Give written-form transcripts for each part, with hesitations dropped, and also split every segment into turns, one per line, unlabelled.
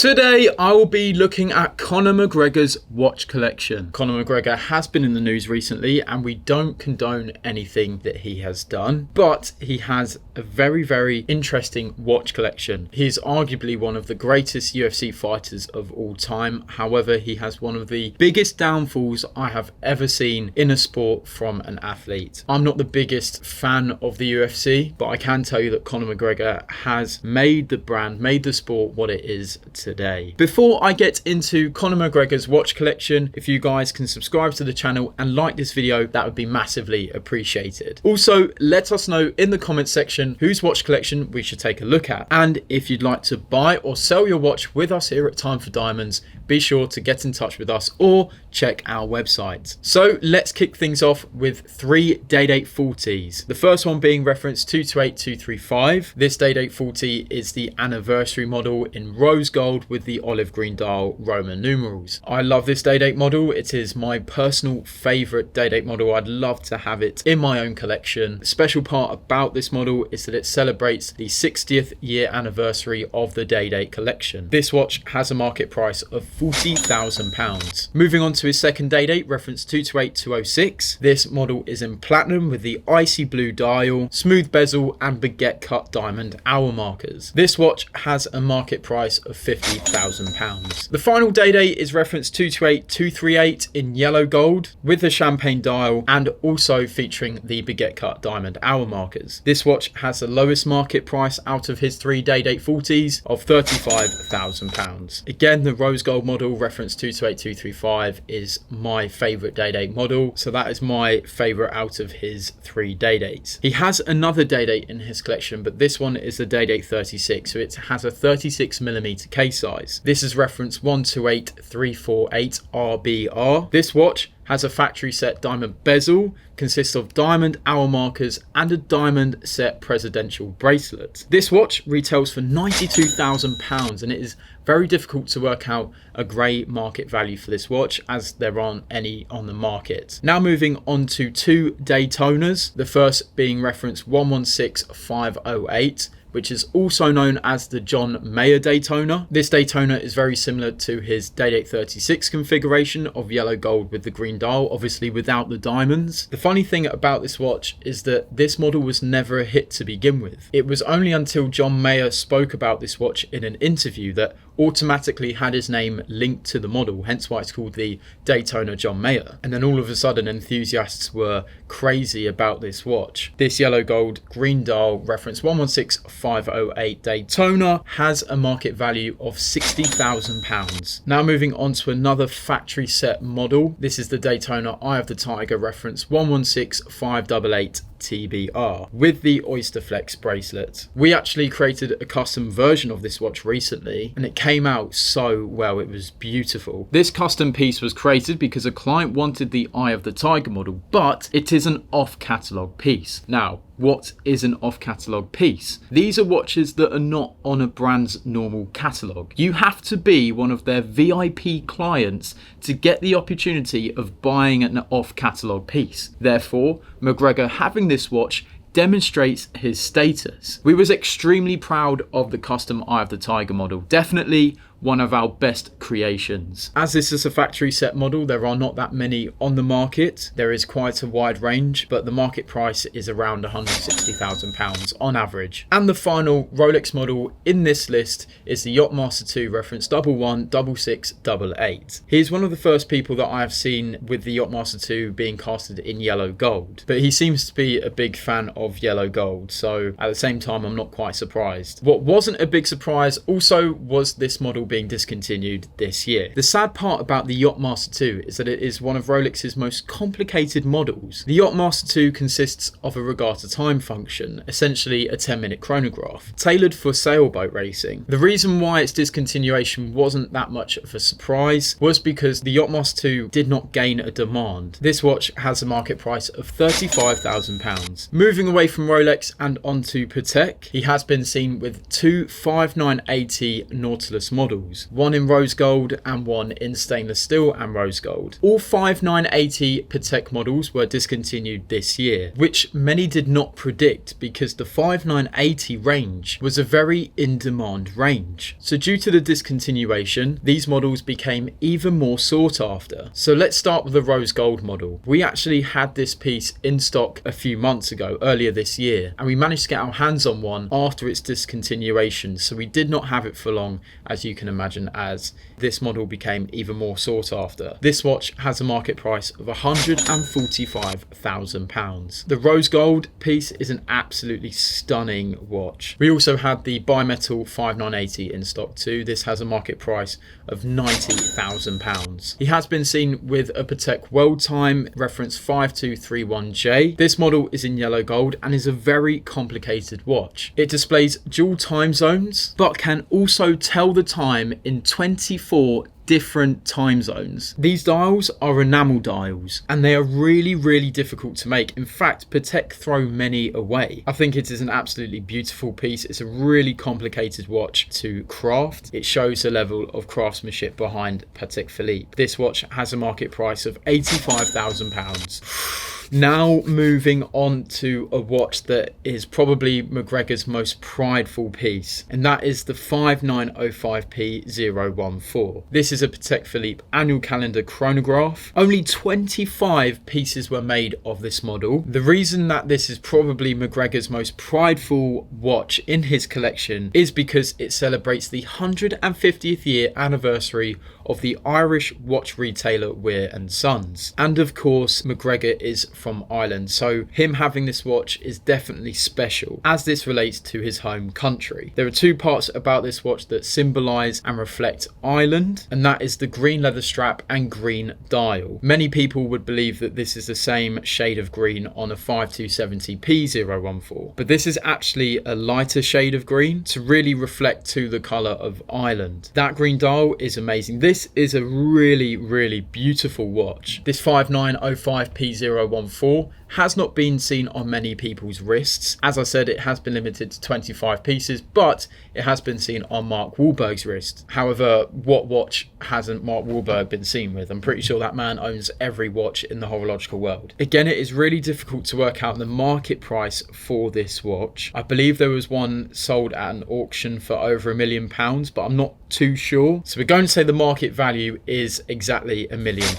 Today I will be looking at Conor McGregor's watch collection. Conor McGregor has been in the news recently and we don't condone anything that he has done, but he has a very interesting watch collection. He is arguably one of the greatest UFC fighters of all time. However, he has one of the biggest downfalls I have ever seen in a sport from an athlete. I'm not the biggest fan of the UFC, but I can tell you that Conor McGregor has made the brand, made the sport what it is today. Before I get into Conor McGregor's watch collection, if you guys can subscribe to the channel and like this video, that would be massively appreciated. Also, let us know in the comments section whose watch collection we should take a look at. And if you'd like to buy or sell your watch with us here at Time for Diamonds, be sure to get in touch with us or check our website. So let's kick things off with 3 day-date 40s. The first one being reference 228235. This day-date 40 is the anniversary model in rose gold with the olive green dial Roman numerals. I love this day-date model. It is my personal favorite day-date model. I'd love to have it in my own collection. The special part about this model is that it celebrates the 60th year anniversary of the day-date collection. This watch has a market price of £40,000. Moving on to his second day-date, reference 228206. This model is in platinum with the icy blue dial, smooth bezel and baguette cut diamond hour markers. This watch has a market price of £50,000. The final day-date is reference 228238 in yellow gold with the champagne dial and also featuring the baguette cut diamond hour markers. This watch has the lowest market price out of his 3 day-date 40s of £35,000. Again, the rose gold model reference 228235 is my favorite day-date model, so that is my favorite out of his 3 day-dates. He has another day-date in his collection, but this one is the day-date 36, so it has a 36mm case size. This is reference 128348 RBR. This watch has a factory set diamond bezel, consists of diamond hour markers and a diamond set presidential bracelet. This watch retails for £92,000 and it is very difficult to work out a grey market value for this watch as there aren't any on the market. Now moving on to 2 Daytonas, the first being reference 116508, which is also known as the John Mayer Daytona. This Daytona is very similar to his day-date 36 configuration of yellow gold with the green dial, obviously without the diamonds. The funny thing about this watch is that this model was never a hit to begin with. It was only until John Mayer spoke about this watch in an interview that automatically had his name linked to the model, hence why it's called the Daytona John Mayer. And then all of a sudden enthusiasts were crazy about this watch. This yellow gold green dial reference 116508 Daytona has a market value of £60,000. Now moving on to another factory set model. This is the Daytona Eye of the Tiger reference 116588 TBR with the Oyster Flex bracelet. We actually created a custom version of this watch recently and it came out so well. It was beautiful. This custom piece was created because a client wanted the Eye of the Tiger model, but it is an off-catalogue piece. Now, what is an off-catalogue piece? These are watches that are not on a brand's normal catalogue. You have to be one of their VIP clients to get the opportunity of buying an off-catalogue piece. Therefore, McGregor having this watch demonstrates his status. We was extremely proud of the custom Eye of the Tiger model. Definitely one of our best creations. As this is a factory set model, there are not that many on the market. There is quite a wide range, but the market price is around £160,000 on average. And the final Rolex model in this list is the Yachtmaster 2 reference 116668. He's one of the first people that I have seen with the Yachtmaster 2 being casted in yellow gold, but he seems to be a big fan of yellow gold, so at the same time I'm not quite surprised. What wasn't a big surprise also was this model being discontinued this year. The sad part about the Yachtmaster 2 is that it is one of Rolex's most complicated models. The Yachtmaster 2 consists of a regatta time function, essentially a 10-minute chronograph, tailored for sailboat racing. The reason why its discontinuation wasn't that much of a surprise was because the Yachtmaster 2 did not gain a demand. This watch has a market price of £35,000. Moving away from Rolex and onto Patek, he has been seen with 2 5980 Nautilus models. models, one in rose gold and one in stainless steel and rose gold. All 5980 Patek models were discontinued this year, which many did not predict because the 5980 range was a very in-demand range. So due to the discontinuation, these models became even more sought after. So let's start with the rose gold model. We actually had this piece in stock a few months ago, earlier this year, and we managed to get our hands on one after its discontinuation. So we did not have it for long, as you can imagine, as this model became even more sought after. This watch has a market price of £145,000. The rose gold piece is an absolutely stunning watch. We also had the bimetal 5980 in stock too. This has a market price of £90,000. He has been seen with a Patek World Time reference 5231J. This model is in yellow gold and is a very complicated watch. It displays dual time zones, but can also tell the time in 24 different time zones. These dials are enamel dials and they are really difficult to make. In fact, Patek throw many away. I think it is an absolutely beautiful piece. It's a really complicated watch to craft. It shows the level of craftsmanship behind Patek Philippe. This watch has a market price of £85,000. Now moving on to a watch that is probably McGregor's most prideful piece, and that is the 5905P014. This is a Patek Philippe annual calendar chronograph. Only 25 pieces were made of this model. The reason that this is probably McGregor's most prideful watch in his collection is because it celebrates the 150th year anniversary of the Irish watch retailer Weir & Sons. And of course, McGregor is from Ireland, so him having this watch is definitely special as this relates to his home country. There are two parts about this watch that symbolise and reflect Ireland, and that is the green leather strap and green dial. Many people would believe that this is the same shade of green on a 5270P014, but this is actually a lighter shade of green to really reflect to the colour of Ireland. That green dial is amazing. This is a really beautiful watch. This 5905P014 has not been seen on many people's wrists. As I said, it has been limited to 25 pieces, but it has been seen on Mark Wahlberg's wrist. However, what watch hasn't Mark Wahlberg been seen with? I'm pretty sure that man owns every watch in the horological world. Again, it is really difficult to work out the market price for this watch. I believe there was one sold at an auction for over £1 million, but I'm not too sure. So we're going to say the market value is exactly £1 million,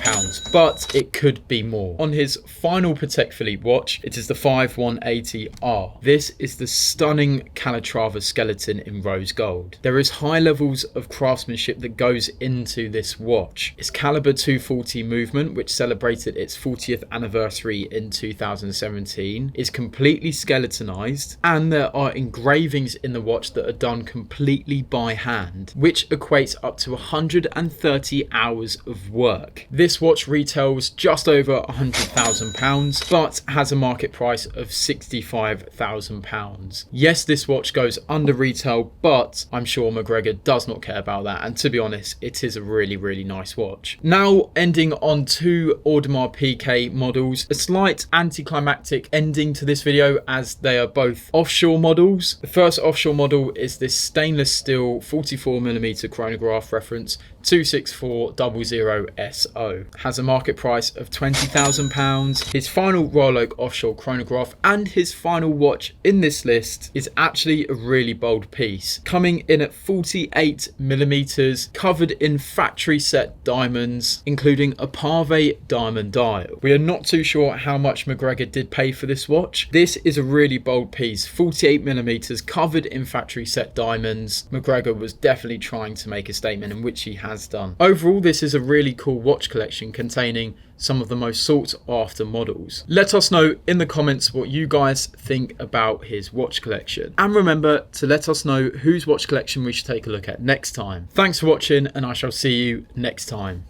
but it could be more. On his final Patek Philippe watch, it is the 5180R. This is the stunning Calatrava skeleton in rose gold. There is high levels of craftsmanship that goes into this watch. Its caliber 240 movement, which celebrated its 40th anniversary in 2017, is completely skeletonized, and there are engravings in the watch that are done completely by hand, which equates up to 130 hours of work. This watch retails just over £100,000, but has a market price of £65,000. Yes, this watch goes under retail, but I'm sure McGregor does not care about that, and to be honest, it is a really nice watch. Now ending on two Audemars Piguet models, a slight anticlimactic ending to this video as they are both offshore models. The first offshore model is this stainless steel 44mm chronograph reference 26400SO. Has a market price of £20,000. His final Royal Oak offshore chronograph and his final watch in this list is actually a really bold piece, coming in at 48mm, covered in factory set diamonds, including a pave diamond dial. We are not too sure how much McGregor did pay for this watch. This is a really bold piece, 48mm, covered in factory set diamonds. McGregor was definitely trying to make a statement, in which he has done. Overall, this is a really cool watch collection containing some of the most sought after models. Let us know in the comments what you guys think about his watch collection, and remember to let us know whose watch collection we should take a look at next time. Thanks for watching, and I shall see you next time.